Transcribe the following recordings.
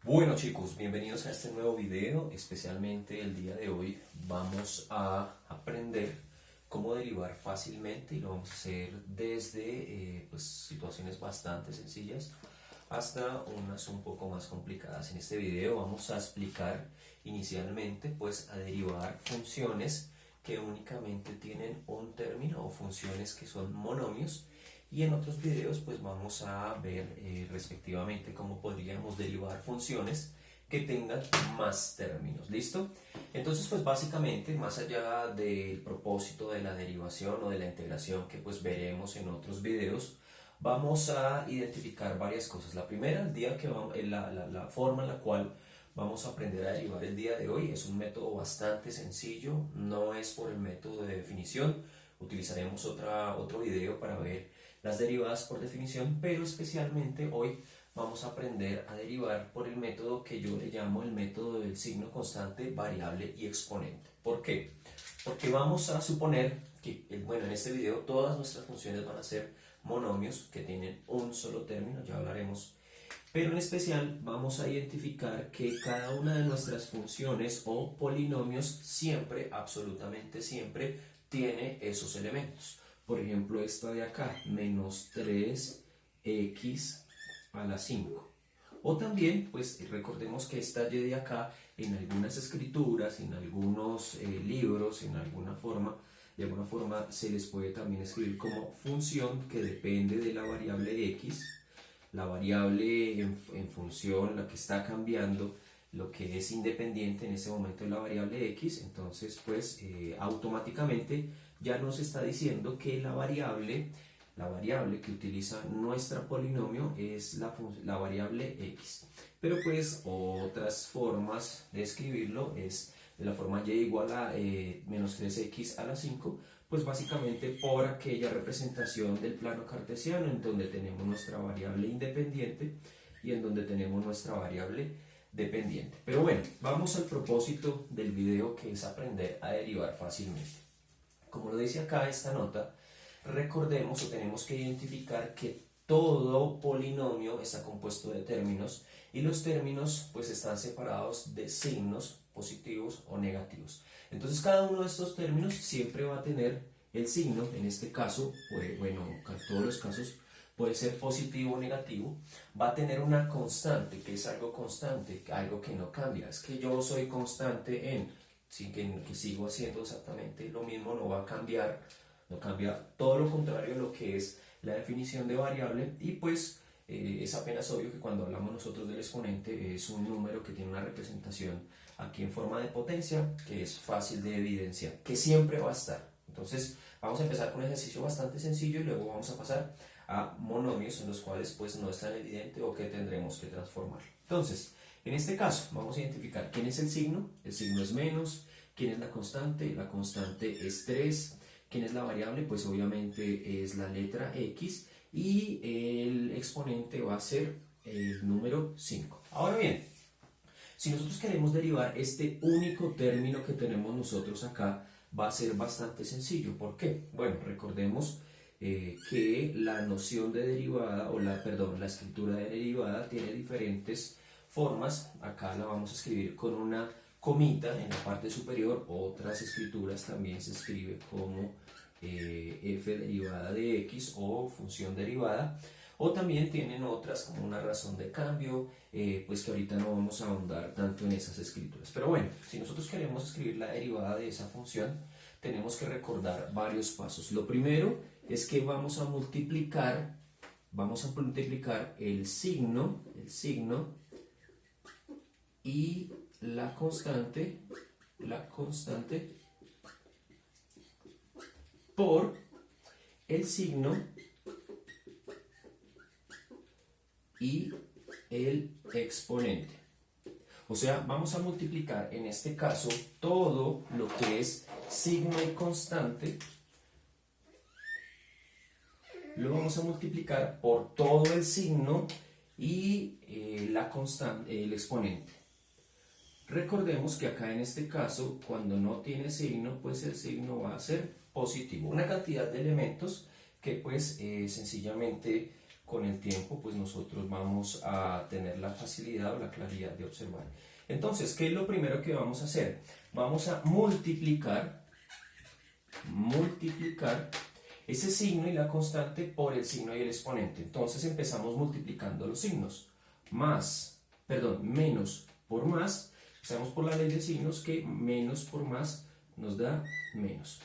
Bueno chicos, bienvenidos a este nuevo video. Especialmente el día de hoy vamos a aprender cómo derivar fácilmente, y lo vamos a hacer desde situaciones bastante sencillas hasta unas un poco más complicadas. En este video vamos a explicar inicialmente a derivar funciones que únicamente tienen un término o funciones que son monomios, y en otros videos vamos a ver respectivamente cómo podríamos derivar funciones que tengan más términos. ¿Listo? Entonces básicamente, más allá del propósito de la derivación o de la integración que veremos en otros videos, vamos a identificar varias cosas. La primera, el día que vamos, la forma en la cual vamos a aprender a derivar el día de hoy es un método bastante sencillo, no es por el método de definición. Utilizaremos otro video para ver las derivadas por definición, pero especialmente hoy vamos a aprender a derivar por el método que yo le llamo el método del signo constante, variable y exponente. ¿Por qué? Porque vamos a suponer que, en este video todas nuestras funciones van a ser monomios que tienen un solo término, ya hablaremos, pero en especial vamos a identificar que cada una de nuestras funciones o polinomios siempre, absolutamente siempre, tiene esos elementos. Por ejemplo, esta de acá, menos 3x a la 5. O también, recordemos que esta y de acá, en algunas escrituras, en algunos libros, de alguna forma se les puede también escribir como función que depende de la variable x. La variable en función, la que está cambiando, lo que es independiente en ese momento es la variable x. Entonces automáticamente ya nos está diciendo que la variable que utiliza nuestro polinomio es la variable x. Pero otras formas de escribirlo es de la forma y igual a menos 3x a la 5, básicamente por aquella representación del plano cartesiano en donde tenemos nuestra variable independiente y en donde tenemos nuestra variable dependiente. Pero bueno, vamos al propósito del video, que es aprender a derivar fácilmente. Como lo dice acá esta nota, recordemos o tenemos que identificar que todo polinomio está compuesto de términos, y los términos están separados de signos positivos o negativos. Entonces cada uno de estos términos siempre va a tener el signo, en este caso, en todos los casos puede ser positivo o negativo, va a tener una constante, que es algo constante, algo que no cambia. Es que yo soy constante en, sí, que sigo haciendo exactamente lo mismo, no va a cambiar, no cambia, todo lo contrario a lo que es la definición de variable. Y es apenas obvio que cuando hablamos nosotros del exponente es un número que tiene una representación aquí en forma de potencia, que es fácil de evidenciar, que siempre va a estar. Entonces vamos a empezar con un ejercicio bastante sencillo y luego vamos a pasar a monomios en los cuales no es tan evidente o que tendremos que transformar. Entonces, en este caso vamos a identificar quién es el signo es menos, quién es la constante es 3, quién es la variable, obviamente es la letra x, y el exponente va a ser el número 5. Ahora bien, si nosotros queremos derivar este único término que tenemos nosotros acá, va a ser bastante sencillo. ¿Por qué? Bueno, recordemos que la noción de derivada, la escritura de derivada tiene diferentes formas. Acá la vamos a escribir con una comita en la parte superior. Otras escrituras también se escribe como f derivada de x o función derivada, o también tienen otras como una razón de cambio, que ahorita no vamos a ahondar tanto en esas escrituras. Pero bueno, si nosotros queremos escribir la derivada de esa función, tenemos que recordar varios pasos. Lo primero es que vamos a multiplicar el signo y la constante por el signo y el exponente. O sea, vamos a multiplicar en este caso todo lo que es signo y constante, lo vamos a multiplicar por todo el signo y la constante, el exponente. Recordemos que acá en este caso, cuando no tiene signo, el signo va a ser positivo. Una cantidad de elementos que sencillamente con el tiempo pues nosotros vamos a tener la facilidad o la claridad de observar. Entonces, ¿qué es lo primero que vamos a hacer? Vamos a multiplicar ese signo y la constante por el signo y el exponente. Entonces empezamos multiplicando los signos. Menos por más. Sabemos por la ley de signos que menos por más nos da menos.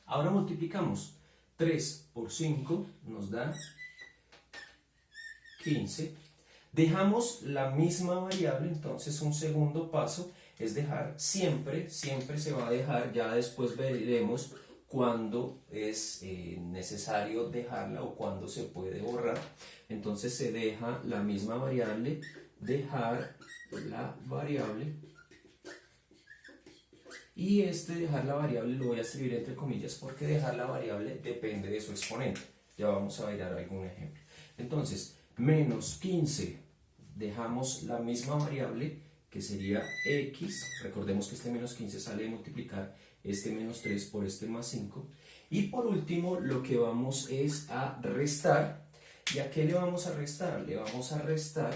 Ahora multiplicamos. 3 por 5 nos da 15. Dejamos la misma variable, entonces un segundo paso es dejar siempre se va a dejar, ya después veremos cuándo es necesario dejarla o cuándo se puede borrar. Entonces se deja la misma variable, dejar la variable, y dejar la variable lo voy a escribir entre comillas porque dejar la variable depende de su exponente. Ya vamos a mirar algún ejemplo. Entonces, menos 15, dejamos la misma variable que sería x. Recordemos que este menos 15 sale de multiplicar este menos 3 por este más 5. Y por último, lo que vamos es a restar. ¿Y a qué le vamos a restar? Le vamos a restar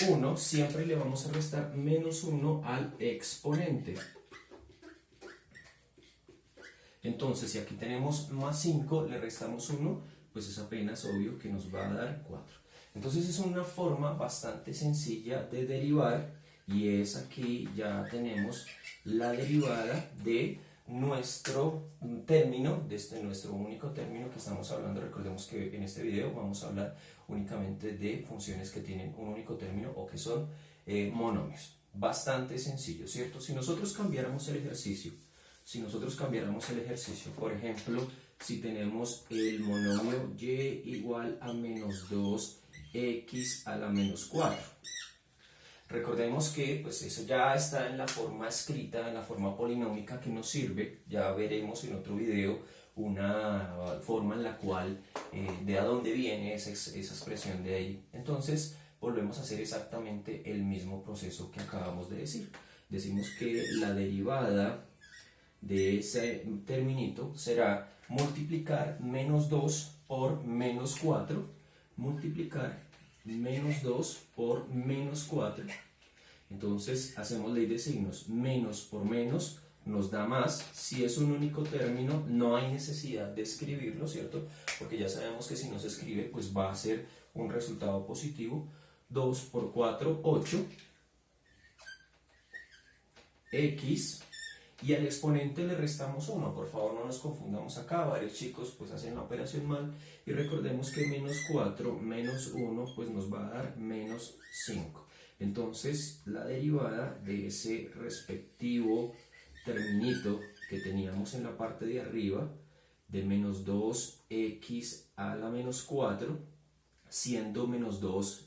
1, siempre le vamos a restar menos 1 al exponente. Entonces, si aquí tenemos más 5, le restamos 1, pues es apenas obvio que nos va a dar 4. Entonces es una forma bastante sencilla de derivar, y es aquí ya tenemos la derivada de nuestro término, de nuestro único término que estamos hablando. Recordemos que en este video vamos a hablar únicamente de funciones que tienen un único término o que son monomios. Bastante sencillo, ¿cierto? Si nosotros cambiáramos el ejercicio, por ejemplo, si tenemos el monomio y igual a menos 2x a la menos 4, recordemos que pues eso ya está en la forma escrita, en la forma polinómica que nos sirve. Ya veremos en otro video una forma en la cual, de a dónde viene esa expresión de ahí. Entonces volvemos a hacer exactamente el mismo proceso que acabamos de decir. Decimos que la derivada de ese terminito será multiplicar menos 2 por menos 4, multiplicar menos 2 por menos 4. Entonces hacemos ley de signos, menos por menos nos da más. Si es un único término no hay necesidad de escribirlo, ¿cierto? Porque ya sabemos que si no se escribe pues va a ser un resultado positivo. 2 por 4, 8, x, y al exponente le restamos 1. Por favor no nos confundamos acá, varios chicos pues hacen la operación mal, y recordemos que menos 4 menos 1 pues nos va a dar menos 5. Entonces la derivada de ese respectivo terminito que teníamos en la parte de arriba, de menos 2x a la menos 4, siendo menos 2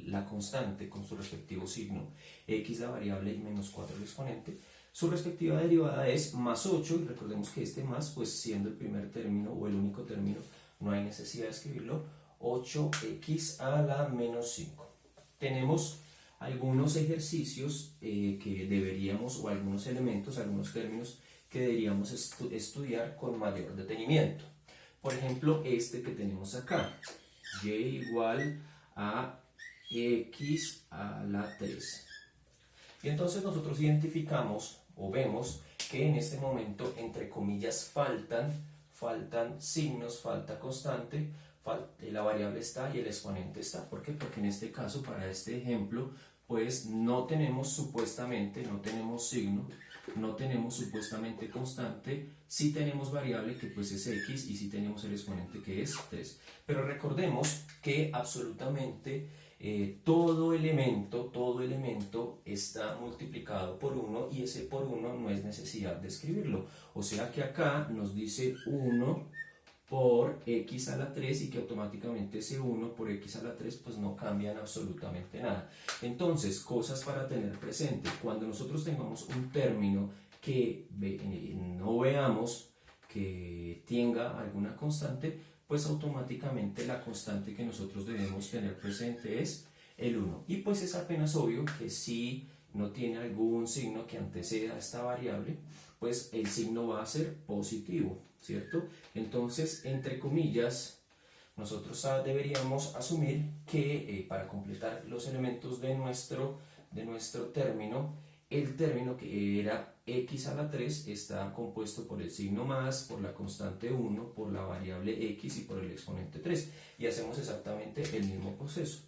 la constante con su respectivo signo, x la variable y menos 4 el exponente, su respectiva derivada es más 8, y recordemos que este más, pues siendo el primer término o el único término, no hay necesidad de escribirlo, 8x a la menos 5. Tenemos algunos ejercicios que deberíamos, o algunos elementos, algunos términos que deberíamos estudiar con mayor detenimiento. Por ejemplo, este que tenemos acá, y igual a x a la 3. Y entonces nosotros identificamos o vemos que en este momento, entre comillas, faltan signos, falta constante, la variable está y el exponente está. ¿Por qué? Porque en este caso, para este ejemplo, pues no tenemos supuestamente, no tenemos signo, no tenemos supuestamente constante, sí tenemos variable que pues es x, y sí tenemos el exponente que es 3. Pero recordemos que absolutamente todo elemento está multiplicado por 1, y ese por 1 no es necesidad de escribirlo. O sea que acá nos dice 1 por x a la 3, y que automáticamente ese 1 por x a la 3 pues no cambian absolutamente nada. Entonces, cosas para tener presente: cuando nosotros tengamos un término que no veamos que tenga alguna constante, pues automáticamente la constante que nosotros debemos tener presente es el 1. Y pues es apenas obvio que si no tiene algún signo que anteceda a esta variable, pues el signo va a ser positivo, ¿cierto? Entonces, entre comillas, nosotros deberíamos asumir que para completar los elementos de nuestro término, el término que era x a la 3 está compuesto por el signo más, por la constante 1, por la variable x y por el exponente 3. Y hacemos exactamente el mismo proceso.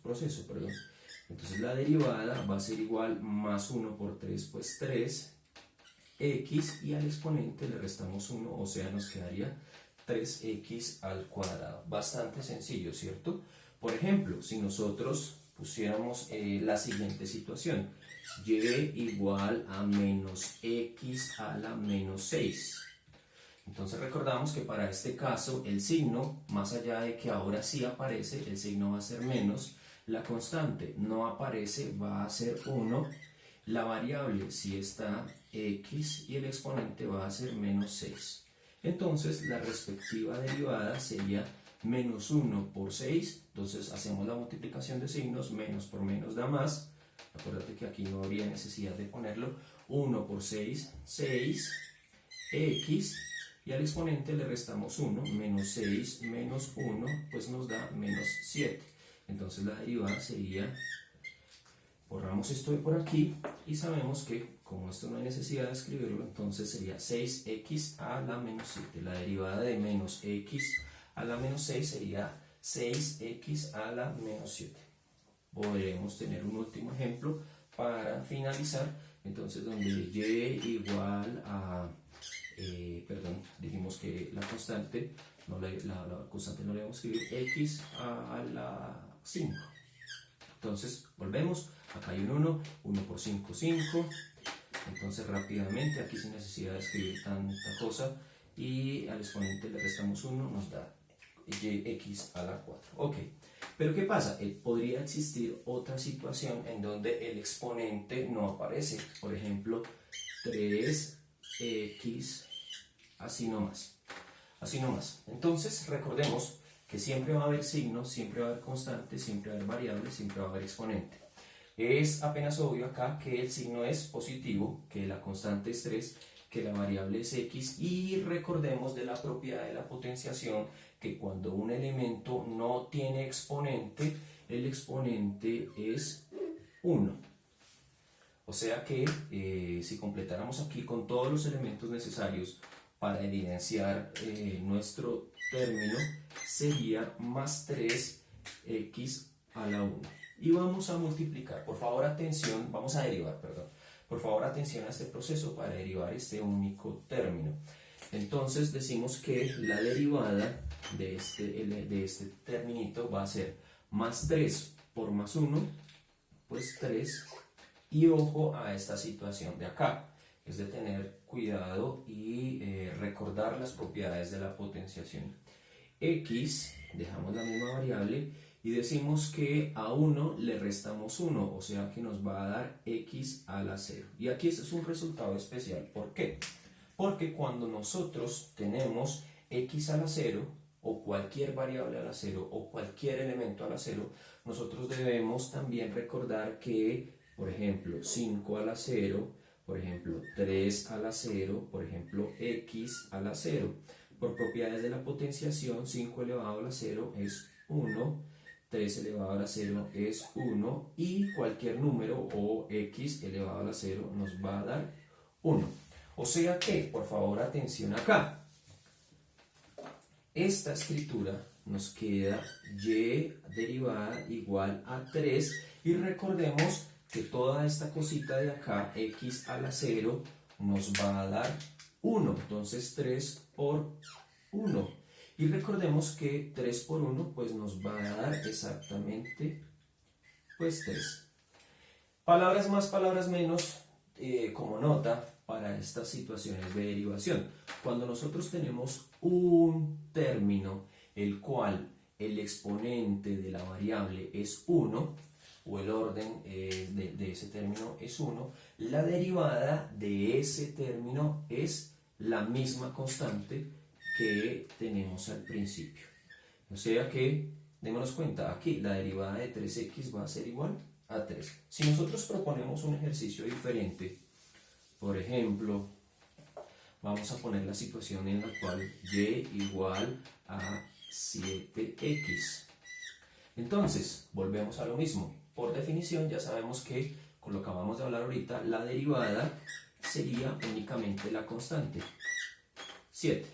Entonces la derivada va a ser igual más 1 por 3, pues 3x, y al exponente le restamos 1, o sea, nos quedaría 3x al cuadrado. Bastante sencillo, ¿cierto? Por ejemplo, si nosotros pusiéramos la siguiente situación, y igual a menos x a la menos 6. Entonces recordamos que para este caso el signo, más allá de que ahora sí aparece, el signo va a ser menos, la constante no aparece, va a ser 1, la variable sí está x y el exponente va a ser menos 6. Entonces la respectiva derivada sería menos 1 por 6, entonces hacemos la multiplicación de signos, menos por menos da más, acuérdate que aquí no habría necesidad de ponerlo, 1 por 6, 6, x, y al exponente le restamos 1, menos 6 menos 1, pues nos da menos 7. Entonces la derivada sería, borramos esto de por aquí y sabemos que como esto no hay necesidad de escribirlo, entonces sería 6x a la menos 7. La derivada de menos x a la menos 6 sería 6x a la menos 7. Podremos tener un último ejemplo para finalizar, entonces donde y igual a, dijimos que la constante no la debemos escribir, x a la 5. Entonces volvemos, acá hay un 1 por 5, 5. Entonces rápidamente, aquí sin necesidad de escribir tanta cosa, y al exponente le restamos 1, nos da x a la 4. Ok, pero ¿qué pasa? Podría existir otra situación en donde el exponente no aparece. Por ejemplo, 3x, así nomás. Así nomás. Entonces recordemos que siempre va a haber signos, siempre va a haber constante, siempre va a haber variable, siempre va a haber exponente. Es apenas obvio acá que el signo es positivo, que la constante es 3, que la variable es x, y recordemos de la propiedad de la potenciación que cuando un elemento no tiene exponente, el exponente es 1. O sea que si completáramos aquí con todos los elementos necesarios para evidenciar nuestro término, sería más 3x a la 1. Y vamos a multiplicar, por favor atención, vamos a derivar, perdón. Por favor atención a este proceso para derivar este único término. Entonces decimos que la derivada de este terminito va a ser más 3 por más 1, pues 3. Y ojo a esta situación de acá, es de tener cuidado y recordar las propiedades de la potenciación. X, dejamos la misma variable y decimos que a 1 le restamos 1, o sea que nos va a dar x a la 0. Y aquí este es un resultado especial. ¿Por qué? Porque cuando nosotros tenemos x a la 0, o cualquier variable a la 0, o cualquier elemento a la 0, nosotros debemos también recordar que, por ejemplo, 5 a la 0, por ejemplo, 3 a la 0, por ejemplo, x a la 0. Por propiedades de la potenciación, 5 elevado a la 0 es 1, 3 elevado a la 0 es 1, y cualquier número o x elevado a la 0 nos va a dar 1. O sea que, por favor, atención acá. Esta escritura nos queda y derivada igual a 3, y recordemos que toda esta cosita de acá, x a la 0, nos va a dar 1. Entonces 3 por 1. Y recordemos que 3 por 1 pues nos va a dar exactamente pues 3. Palabras más, palabras menos, como nota para estas situaciones de derivación. Cuando nosotros tenemos un término el cual el exponente de la variable es 1, o el orden de ese término es 1, la derivada de ese término es la misma constante que tenemos al principio. O sea que, démonos cuenta, aquí la derivada de 3x va a ser igual a 3. Si nosotros proponemos un ejercicio diferente, por ejemplo, vamos a poner la situación en la cual y igual a 7x. Entonces, volvemos a lo mismo. Por definición, ya sabemos que, con lo que acabamos de hablar ahorita, la derivada sería únicamente la constante, 7,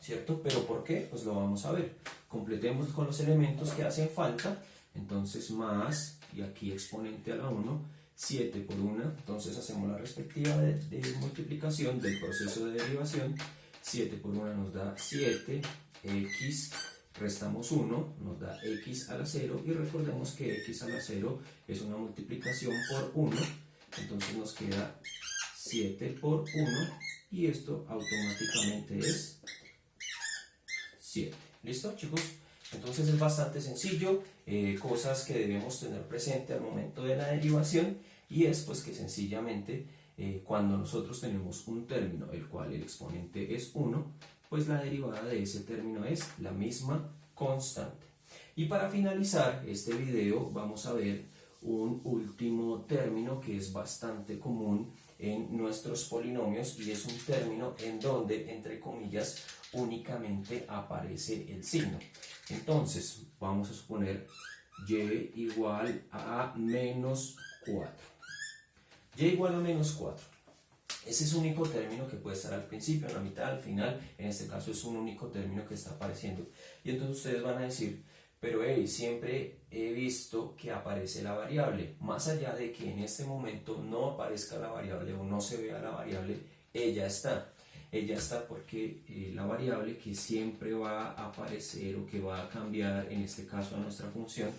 ¿cierto? ¿Pero por qué? Pues lo vamos a ver. Completemos con los elementos que hacen falta. Entonces, más, y aquí exponente a la 1, 7 por 1. Entonces, hacemos la respectiva de multiplicación del proceso de derivación. 7 por 1 nos da 7, x, restamos 1, nos da x a la 0, y recordemos que x a la 0 es una multiplicación por 1, entonces nos queda 7 por 1, y esto automáticamente es 7. ¿Listo, chicos? Entonces es bastante sencillo, cosas que debemos tener presente al momento de la derivación, y es pues que sencillamente cuando nosotros tenemos un término el cual el exponente es 1, pues la derivada de ese término es la misma constante. Y para finalizar este video vamos a ver un último término que es bastante común en nuestros polinomios, y es un término en donde, entre comillas, únicamente aparece el signo. Entonces vamos a suponer y igual a menos 4. Y igual a menos 4. Ese es un único término que puede estar al principio, en la mitad, al final. En este caso es un único término que está apareciendo. Y entonces ustedes van a decir, pero hey, siempre he visto que aparece la variable. Más allá de que en este momento no aparezca la variable o no se vea la variable, ella está. Ella está porque la variable que siempre va a aparecer o que va a cambiar, en este caso a nuestra función,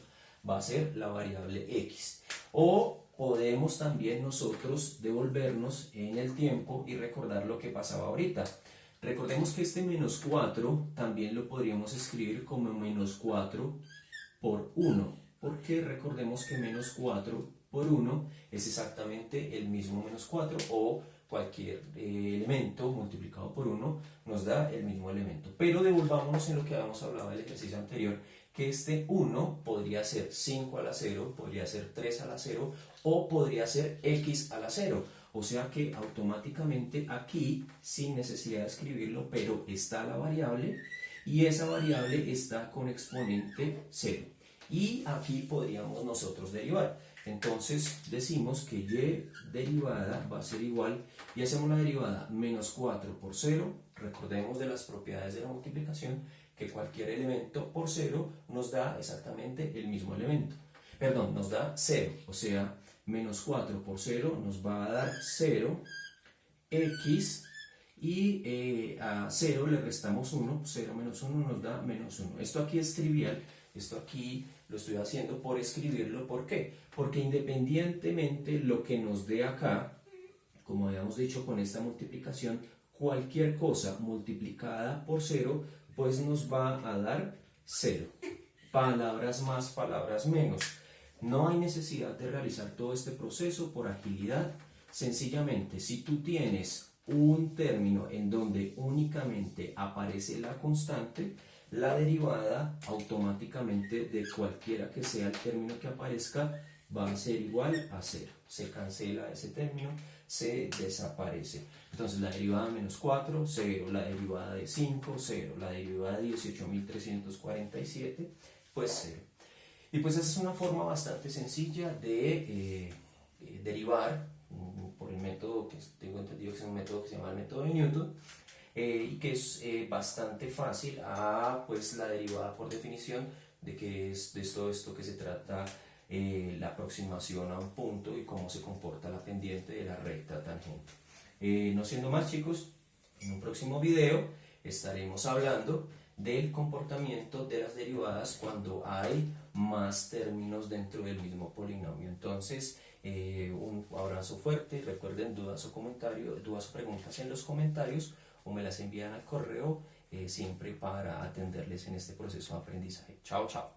va a ser la variable x. O podemos también nosotros devolvernos en el tiempo y recordar lo que pasaba ahorita. Recordemos que este menos 4 también lo podríamos escribir como menos 4 por 1, porque recordemos que menos 4 por 1 es exactamente el mismo menos 4, o cualquier elemento multiplicado por 1 nos da el mismo elemento. Pero devolvámonos en lo que habíamos hablado del ejercicio anterior, que este 1 podría ser 5 a la 0, podría ser 3 a la 0, o podría ser x a la 0. O sea que automáticamente aquí, sin necesidad de escribirlo, pero está la variable, y esa variable está con exponente 0. Y aquí podríamos nosotros derivar. Entonces decimos que y derivada va a ser igual, y hacemos la derivada menos 4 por 0. Recordemos de las propiedades de la multiplicación que cualquier elemento por 0 nos da exactamente el mismo elemento. Perdón, nos da 0, o sea, menos 4 por 0 nos va a dar 0, x, y a 0 le restamos 1, 0 menos 1 nos da menos 1. Esto aquí es trivial, esto aquí lo estoy haciendo por escribirlo. ¿Por qué? Porque independientemente lo que nos dé acá, como habíamos dicho con esta multiplicación, cualquier cosa multiplicada por 0, pues nos va a dar 0. Palabras más, palabras menos. No hay necesidad de realizar todo este proceso por agilidad. Sencillamente, si tú tienes un término en donde únicamente aparece la constante, la derivada automáticamente de cualquiera que sea el término que aparezca va a ser igual a 0. Se cancela ese término, se desaparece. Entonces la derivada de menos 4, 0. La derivada de 5, 0. La derivada de 18.347, pues 0. Y pues esa es una forma bastante sencilla de derivar por el método que tengo entendido que es un método que se llama el método de Newton, y que es bastante fácil a pues la derivada por definición, de que es de todo esto que se trata la aproximación a un punto y cómo se comporta la pendiente de la recta tangente. No siendo más, chicos, en un próximo video estaremos hablando del comportamiento de las derivadas cuando hay más términos dentro del mismo polinomio. Entonces, un abrazo fuerte. Recuerden, dudas o comentarios, dudas o preguntas en los comentarios, o me las envían al correo, siempre para atenderles en este proceso de aprendizaje. Chao, chao.